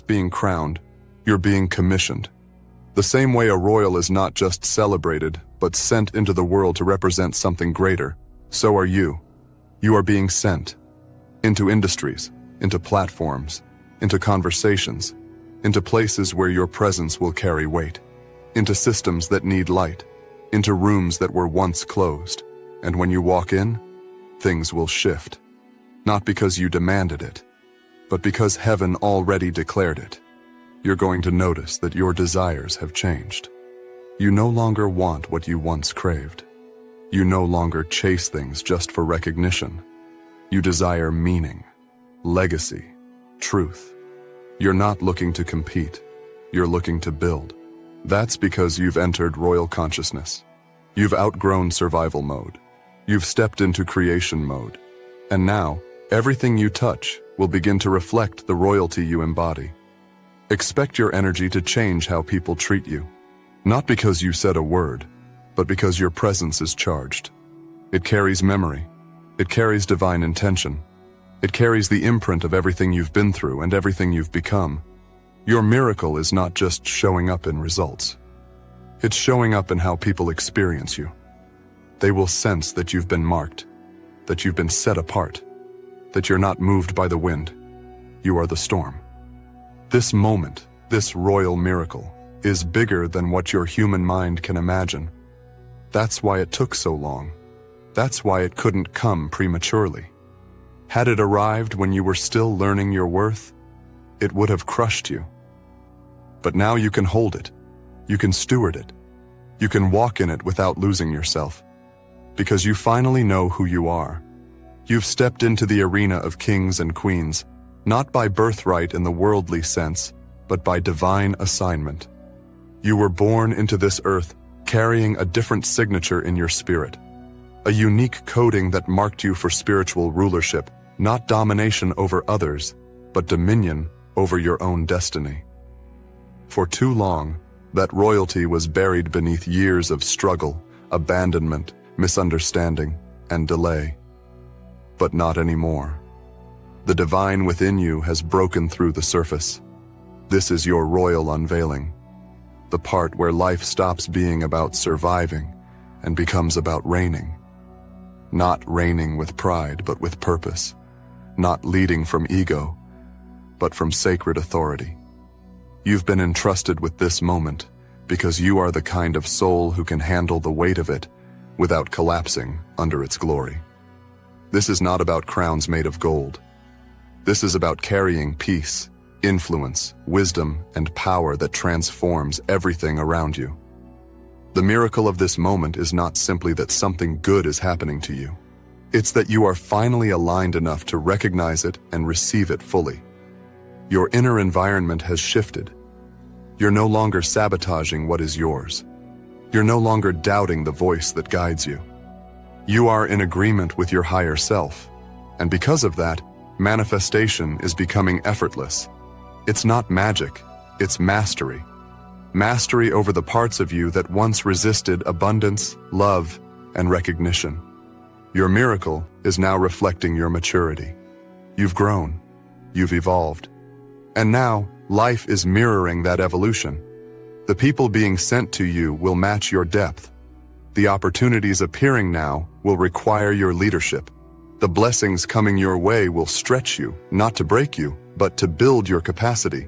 being crowned, you're being commissioned. The same way a royal is not just celebrated, but sent into the world to represent something greater, so are you. You are being sent into industries, into platforms, into conversations, into places where your presence will carry weight, into systems that need light, into rooms that were once closed. And when you walk in, things will shift. Not because you demanded it, but because heaven already declared it. You're going to notice that your desires have changed. You no longer want what you once craved. You no longer chase things just for recognition. You desire meaning, legacy, truth. You're not looking to compete. You're looking to build. That's because you've entered royal consciousness. You've outgrown survival mode. You've stepped into creation mode. And now, everything you touch will begin to reflect the royalty you embody. Expect your energy to change how people treat you. Not because you said a word, but because your presence is charged. It carries memory. It carries divine intention. It carries the imprint of everything you've been through and everything you've become. Your miracle is not just showing up in results. It's showing up in how people experience you. They will sense that you've been marked, that you've been set apart, that you're not moved by the wind. You are the storm. This moment, this royal miracle, is bigger than what your human mind can imagine. That's why it took so long. That's why it couldn't come prematurely. Had it arrived when you were still learning your worth, it would have crushed you. But now you can hold it. You can steward it. You can walk in it without losing yourself. Because you finally know who you are. You've stepped into the arena of kings and queens, not by birthright in the worldly sense, but by divine assignment. You were born into this earth carrying a different signature in your spirit, a unique coding that marked you for spiritual rulership, not domination over others, but dominion over your own destiny. For too long, that royalty was buried beneath years of struggle, abandonment, misunderstanding, and delay. But not anymore. The divine within you has broken through the surface. This is your royal unveiling, the part where life stops being about surviving and becomes about reigning. Not reigning with pride, but with purpose. Not leading from ego, but from sacred authority. You've been entrusted with this moment because you are the kind of soul who can handle the weight of it without collapsing under its glory. This is not about crowns made of gold. This is about carrying peace, influence, wisdom, and power that transforms everything around you. The miracle of this moment is not simply that something good is happening to you. It's that you are finally aligned enough to recognize it and receive it fully. Your inner environment has shifted. You're no longer sabotaging what is yours. You're no longer doubting the voice that guides you. You are in agreement with your higher self, and because of that, manifestation is becoming effortless. It's not magic, it's mastery. Mastery over the parts of you that once resisted abundance, love, and recognition. Your miracle is now reflecting your maturity. You've grown, you've evolved, and now life is mirroring that evolution. The people being sent to you will match your depth. The opportunities appearing now will require your leadership. The blessings coming your way will stretch you, not to break you, but to build your capacity.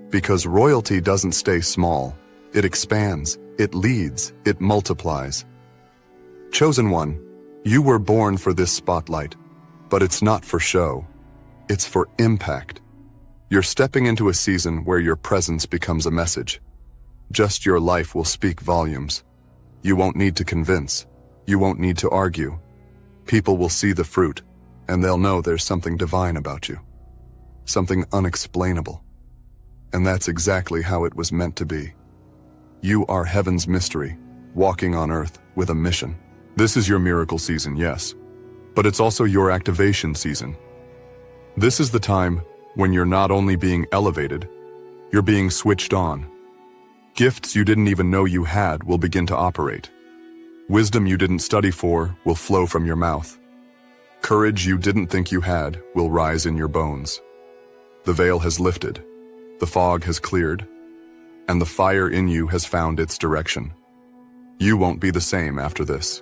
Because royalty doesn't stay small. It expands, it leads, it multiplies. Chosen one, you were born for this spotlight, but it's not for show. It's for impact. You're stepping into a season where your presence becomes a message. Just your life will speak volumes. You won't need to convince. You won't need to argue. People will see the fruit, and they'll know there's something divine about you. Something unexplainable. And that's exactly how it was meant to be. You are heaven's mystery, walking on earth with a mission. This is your miracle season, yes, but it's also your activation season. This is the time when you're not only being elevated, you're being switched on. Gifts you didn't even know you had will begin to operate. Wisdom you didn't study for will flow from your mouth. Courage you didn't think you had will rise in your bones. The veil has lifted. The fog has cleared, and the fire in you has found its direction. You won't be the same after this.